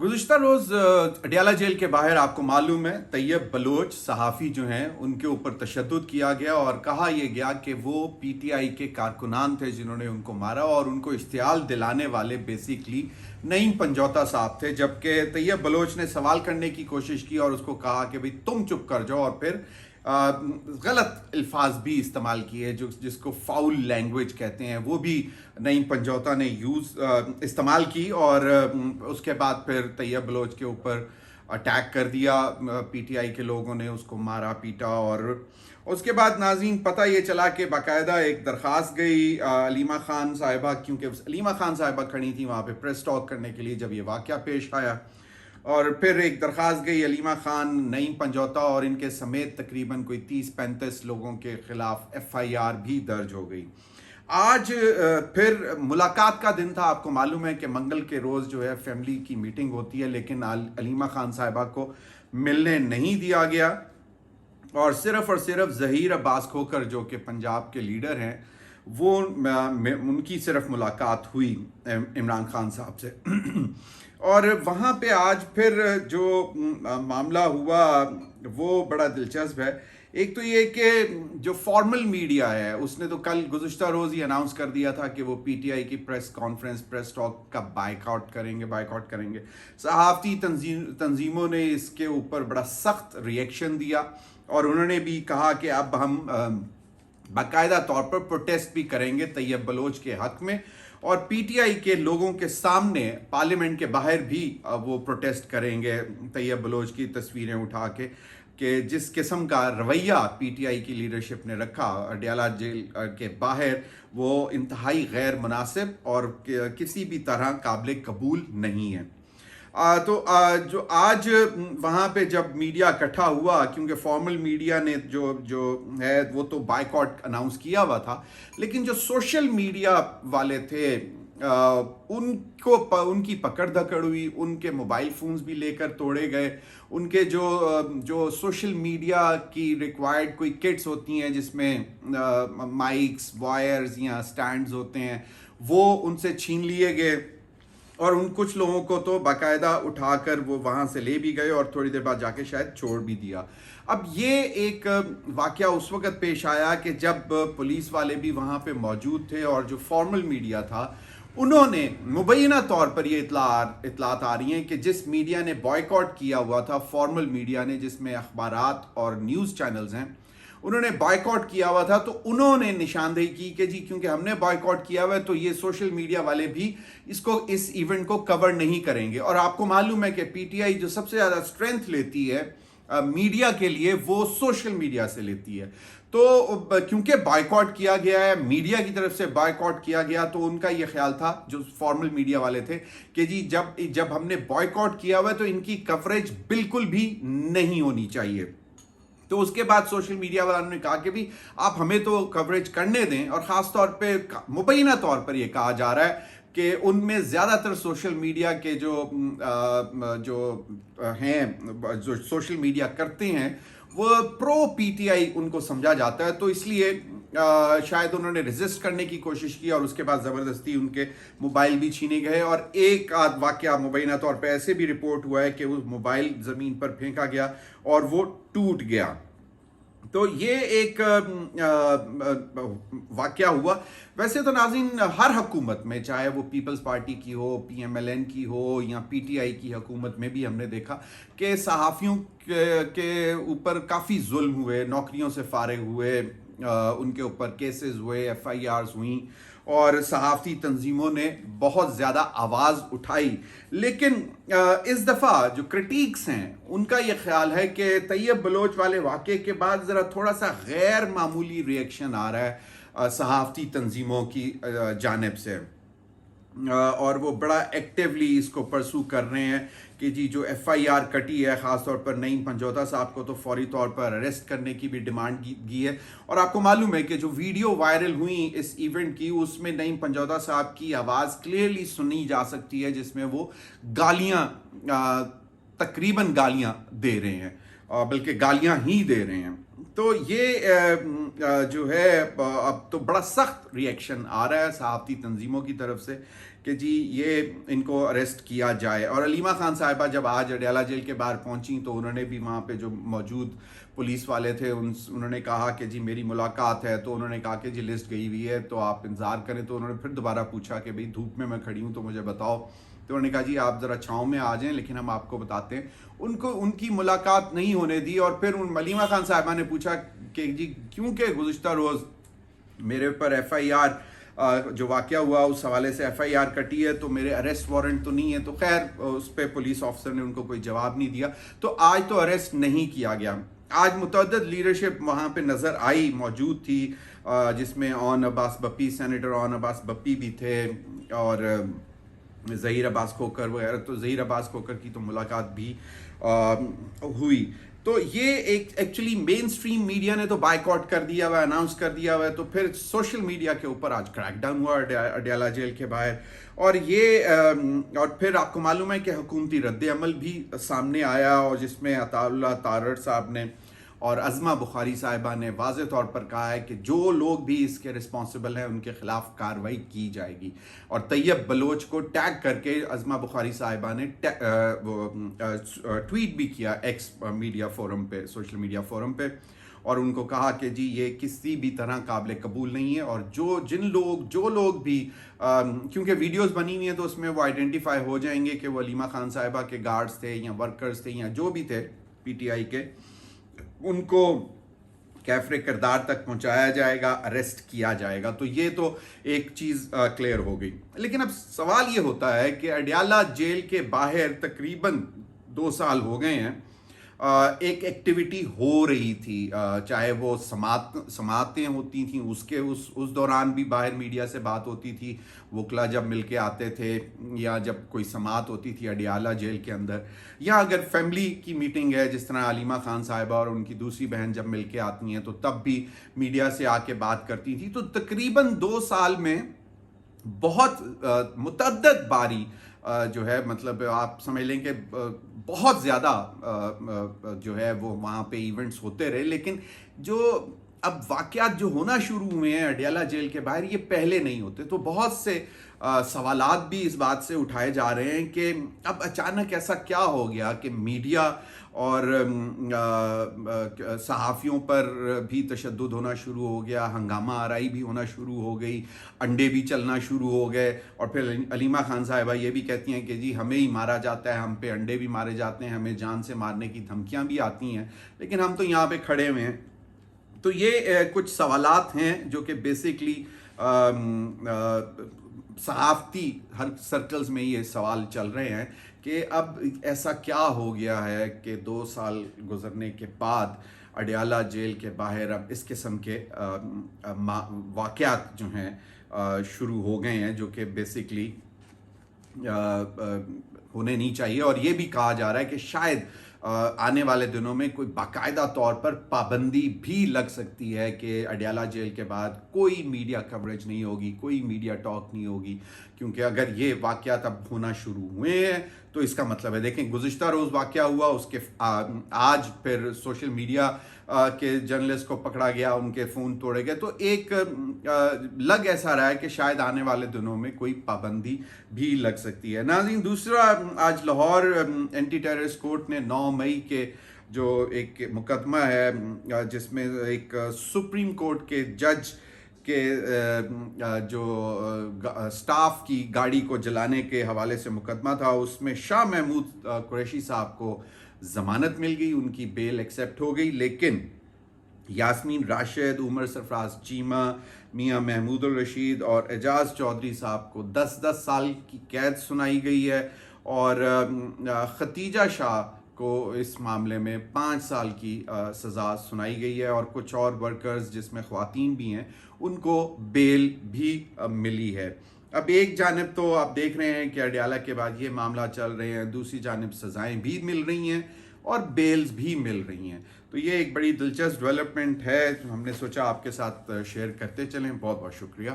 गुज़िश्ता रोज़ Adiala jail के बाहर आपको मालूम है तैयब बलोच सहाफ़ी जो हैं उनके ऊपर तशद्दुद किया गया और कहा यह गया कि वो पीटीआई के कारकुनान थे जिन्होंने उनको मारा और उनको इश्तियाल दिलाने वाले बेसिकली नईम पंजौता साहब थे। जबकि तैयब बलोच ने सवाल करने की कोशिश की और उसको कहा कि भाई तुम चुप कर जाओ और फिर गलत अल्फाज भी इस्तेमाल किए जो जिसको फाउल लैंग्वेज कहते हैं वो भी नईम पंजौता ने इस्तेमाल की और उसके बाद फिर तैयब बलोच के ऊपर अटैक कर दिया। पीटीआई के लोगों ने उसको मारा पीटा और उसके बाद नाज़रीन पता ये चला कि बाकायदा एक दरख्वास्त गई अलीमा खान साहिबा, क्योंकि अलीमा खान साहिबा खड़ी थी वहाँ पे प्रेस टॉक करने के लिए जब ये वाक़या पेश आया, और फिर एक दरख्वास्त गई अलीमा खान, नईम पंजौता और इनके समेत तकरीबन कोई 30-35 लोगों के ख़िलाफ़ FIR भी दर्ज हो गई। आज फिर मुलाकात का दिन था। आपको मालूम है कि मंगल के रोज़ जो है फैमिली की मीटिंग होती है, लेकिन अलीमा खान साहिबा को मिलने नहीं दिया गया और सिर्फ ज़हीर अब्बास खोखर जो कि पंजाब के लीडर हैं वो उनकी सिर्फ मुलाकात हुई इमरान खान साहब से और वहाँ पे आज फिर जो मामला हुआ वो बड़ा दिलचस्प है। एक तो ये कि जो फॉर्मल मीडिया है उसने तो कल गुज़िश्ता रोज़ ही अनाउंस कर दिया था कि वो पीटीआई की प्रेस कॉन्फ्रेंस प्रेस टॉक का बाइकआउट करेंगे। सहाफ़ती तंजीमों ने इसके ऊपर बड़ा सख्त रिएक्शन दिया और उन्होंने भी कहा कि अब हम बाकायदा तौर पर प्रोटेस्ट भी करेंगे तैयब बलोच के हक में और पीटीआई के लोगों के सामने पार्लियामेंट के बाहर भी वो प्रोटेस्ट करेंगे तैयब बलोच की तस्वीरें उठा के कि जिस किस्म का रवैया पीटीआई की लीडरशिप ने रखा अडयाला जेल के बाहर वो इंतहाई गैर मुनासिब और किसी भी तरह काबिल कबूल नहीं है। जो आज वहाँ पे जब मीडिया इकट्ठा हुआ, क्योंकि फॉर्मल मीडिया ने जो है वो तो बाइकआउट अनाउंस किया हुआ था, लेकिन जो सोशल मीडिया वाले थे उनकी पकड़ धकड़ हुई, उनके मोबाइल फ़ोन्स भी लेकर तोड़े गए, उनके जो सोशल मीडिया की रिक्वायर्ड कोई किट्स होती हैं जिसमें माइक्स वायर्स या स्टैंड्स होते हैं वो उनसे छीन लिए गए और उन कुछ लोगों को तो बाकायदा उठाकर वो वहाँ से ले भी गए और थोड़ी देर बाद जाके शायद छोड़ भी दिया। अब ये एक वाक़या उस वक़्त पेश आया कि जब पुलिस वाले भी वहाँ पे मौजूद थे और जो फॉर्मल मीडिया था उन्होंने मुबैना तौर पर ये इतलात आ रही हैं कि जिस मीडिया ने बॉयकॉट किया हुआ था, फॉर्मल मीडिया ने जिसमें अखबारात और न्यूज़ चैनल्स हैं, उन्होंने बॉयकॉट किया हुआ था तो उन्होंने निशानदेही की कि जी क्योंकि हमने बॉयकॉट किया हुआ है तो ये सोशल मीडिया वाले भी इस इवेंट को कवर नहीं करेंगे। और आपको मालूम है कि पीटीआई जो सबसे ज़्यादा स्ट्रेंथ लेती है मीडिया के लिए वो सोशल मीडिया से लेती है। तो क्योंकि बायकॉट किया गया है, मीडिया की तरफ से बायकॉट किया गया, तो उनका ये ख्याल था जो फॉर्मल मीडिया वाले थे कि जी जब हमने बायकॉट किया हुआ है तो इनकी कवरेज बिल्कुल भी नहीं होनी चाहिए। तो उसके बाद सोशल मीडिया वालों ने कहा कि भी आप हमें तो कवरेज करने दें और ख़ास तौर पे मुबैना तौर पर यह कहा जा रहा है कि उनमें ज़्यादातर सोशल मीडिया के जो सोशल मीडिया करते हैं वो प्रो पीटीआई उनको समझा जाता है, तो इसलिए शायद उन्होंने रेजिस्ट करने की कोशिश की और उसके बाद ज़बरदस्ती उनके मोबाइल भी छीने गए और एक आध वाक़या मुबैना तौर पे ऐसे भी रिपोर्ट हुआ है कि वो मोबाइल ज़मीन पर फेंका गया और वो टूट गया। तो ये एक वाक़या हुआ। वैसे तो नाज़रीन हर हुकूमत में, चाहे वो पीपल्स पार्टी की हो, PMLN की हो या PTI की हुकूमत में भी हमने देखा कि सहाफ़ियों के ऊपर काफ़ी जुल्म हुए, नौकरियों से फारिग हुए, उनके ऊपर केसेस हुए, FIRs हुई और सहाफ़ती तंजीमों ने बहुत ज़्यादा आवाज़ उठाई। लेकिन इस दफ़ा जो क्रिटिक्स हैं उनका ये ख्याल है कि तैयब बलोच वाले वाक़े के बाद ज़रा थोड़ा सा गैर मामूली रिएक्शन आ रहा है सहाफ़ती तंजीमों की जानिब से और वो बड़ा एक्टिवली इसको परसू कर रहे हैं कि जी जो FIR कटी है ख़ास तौर पर नईम पंजौता साहब को तो फौरी तौर पर अरेस्ट करने की भी डिमांड की है। और आपको मालूम है कि जो वीडियो वायरल हुई इस इवेंट की उसमें नईम पंजौता साहब की आवाज़ क्लियरली सुनी जा सकती है जिसमें वो गालियाँ तकरीबन गालियाँ दे रहे हैं, बल्कि गालियाँ ही दे रहे हैं। تو یہ جو ہے اب تو بڑا سخت ریئیکشن آ رہا ہے صحافتی تنظیموں کی طرف سے کہ جی یہ ان کو اریسٹ کیا جائے. اور علیمہ خان صاحبہ جب آج اڈیالہ جیل کے باہر پہنچیں تو انہوں نے بھی وہاں پہ جو موجود پولیس والے تھے انہوں نے کہا کہ جی میری ملاقات ہے, تو انہوں نے کہا کہ جی لسٹ گئی ہوئی ہے تو آپ انتظار کریں. تو انہوں نے پھر دوبارہ پوچھا کہ بھئی دھوپ میں کھڑی ہوں تو مجھے بتاؤ. تو انہوں نے کہا جی آپ ذرا چھاؤں میں آ جائیں لیکن ہم آپ کو بتاتے ہیں. ان کو ان کی ملاقات نہیں ہونے دی. اور پھر علیمہ خان صاحبہ نے پوچھا کہ جی کیونکہ گزشتہ روز میرے اوپر ایف آئی آر جو واقعہ ہوا اس حوالے سے ایف آئی آر کٹی ہے تو میرے اریسٹ وارنٹ تو نہیں ہے. تو خیر اس پہ پولیس آفیسر نے ان کو کوئی جواب نہیں دیا. تو آج تو اریسٹ نہیں کیا گیا. آج متعدد لیڈرشپ وہاں پہ نظر آئی, موجود تھی, جس میں اون عباس بپی, سینیٹر اون عباس بپی بھی تھے, اور ظہیر عباس کھوکر وغیرہ. تو ظہیر عباس کھوکر کی تو ملاقات بھی ہوئی. تو یہ ایک ایکچولی مین سٹریم میڈیا نے تو بائیکاٹ کر دیا ہوا ہے, اناؤنس کر دیا ہوا ہے. تو پھر سوشل میڈیا کے اوپر آج کریک ڈاؤن ہوا اڈیالہ جیل کے باہر. اور یہ اور پھر آپ کو معلوم ہے کہ حکومتی رد عمل بھی سامنے آیا, اور جس میں عطا اللہ تارڑ صاحب نے اور عظمہ بخاری صاحبہ نے واضح طور پر کہا ہے کہ جو لوگ بھی اس کے رسپانسبل ہیں ان کے خلاف کارروائی کی جائے گی. اور طیب بلوچ کو ٹیگ کر کے عظمہ بخاری صاحبہ نے ٹویٹ بھی کیا ایکس میڈیا فورم پہ, سوشل میڈیا فورم پہ, اور ان کو کہا کہ جی یہ کسی بھی طرح قابل قبول نہیں ہے. اور جو لوگ بھی کیونکہ ویڈیوز بنی ہوئی ہیں تو اس میں وہ آئیڈینٹیفائی ہو جائیں گے کہ وہ علیمہ خان صاحبہ کے گارڈز تھے یا ورکرز تھے یا جو بھی تھے پی ٹی آئی کے, ان کو کیفر کردار تک پہنچایا جائے گا, اریسٹ کیا جائے گا. تو یہ تو ایک چیز کلیئر ہو گئی. لیکن اب سوال یہ ہوتا ہے کہ اڈیالہ جیل کے باہر تقریباً 2 سال ہو گئے ہیں, ایک ایکٹیویٹی ہو رہی تھی, چاہے وہ سماعتیں ہوتی تھیں اس دوران بھی باہر میڈیا سے بات ہوتی تھی, وکلا جب مل کے آتے تھے, یا جب کوئی سماعت ہوتی تھی اڈیالہ جیل کے اندر, یا اگر فیملی کی میٹنگ ہے جس طرح علیمہ خان صاحبہ اور ان کی دوسری بہن جب مل کے آتی ہیں تو تب بھی میڈیا سے آ کے بات کرتی تھی. تو تقریباً 2 سال میں بہت متعدد باری جو ہے, مطلب آپ سمجھ لیں کہ بہت زیادہ جو ہے وہ وہاں پہ ایونٹس ہوتے رہے. لیکن جو اب واقعات جو ہونا شروع ہوئے ہیں اڈیالہ جیل کے باہر, یہ پہلے نہیں ہوتے. تو بہت سے سوالات بھی اس بات سے اٹھائے جا رہے ہیں کہ اب اچانک ایسا کیا ہو گیا کہ میڈیا اور صحافیوں پر بھی تشدد ہونا شروع ہو گیا, ہنگامہ آرائی بھی ہونا شروع ہو گئی, انڈے بھی چلنا شروع ہو گئے. اور پھر علیمہ خان صاحبہ یہ بھی کہتی ہیں کہ جی ہمیں ہی مارا جاتا ہے, ہم پہ انڈے بھی مارے جاتے ہیں, ہمیں جان سے مارنے کی دھمکیاں بھی آتی ہیں, لیکن ہم تو یہاں پہ کھڑے ہوئے ہیں. تو یہ کچھ سوالات ہیں جو کہ بیسکلی صحافتی ہر سرکلز میں یہ سوال چل رہے ہیں کہ اب ایسا کیا ہو گیا ہے کہ 2 سال گزرنے کے بعد اڈیالہ جیل کے باہر اب اس قسم کے واقعات جو ہیں شروع ہو گئے ہیں, جو کہ بیسکلی ہونے نہیں چاہیے. اور یہ بھی کہا جا رہا ہے کہ شاید آنے والے دنوں میں کوئی باقاعدہ طور پر پابندی بھی لگ سکتی ہے کہ اڈیالہ جیل کے بعد کوئی میڈیا کوریج نہیں ہوگی, کوئی میڈیا ٹاک نہیں ہوگی. کیونکہ اگر یہ واقعات اب ہونا شروع ہوئے ہیں تو اس کا مطلب ہے, دیکھیں گزشتہ روز واقعہ ہوا, اس کے آج پھر سوشل میڈیا کے جرنلسٹ کو پکڑا گیا, ان کے فون توڑے گئے. تو ایک لگ ایسا رہا ہے کہ شاید آنے والے دنوں میں کوئی پابندی بھی لگ سکتی ہے. ناظرین, دوسرا آج لاہور اینٹی ٹیررسٹ کورٹ نے 9 مئی کے جو ایک مقدمہ ہے جس میں ایک سپریم کورٹ کے جج کہ جو سٹاف کی گاڑی کو جلانے کے حوالے سے مقدمہ تھا, اس میں شاہ محمود قریشی صاحب کو ضمانت مل گئی, ان کی بیل ایکسیپٹ ہو گئی. لیکن یاسمین راشد, عمر سرفراز چیمہ, میاں محمود الرشید اور اعجاز چودھری صاحب کو 10 سال کی قید سنائی گئی ہے, اور ختیجہ شاہ کو اس معاملے میں 5 سال کی سزا سنائی گئی ہے. اور کچھ اور ورکرز جس میں خواتین بھی ہیں ان کو بیل بھی ملی ہے. اب ایک جانب تو آپ دیکھ رہے ہیں کہ اڈیالہ کے بعد یہ معاملہ چل رہے ہیں, دوسری جانب سزائیں بھی مل رہی ہیں اور بیلز بھی مل رہی ہیں. تو یہ ایک بڑی دلچسپ ڈیولپمنٹ ہے, ہم نے سوچا آپ کے ساتھ شیئر کرتے چلیں. بہت بہت شکریہ.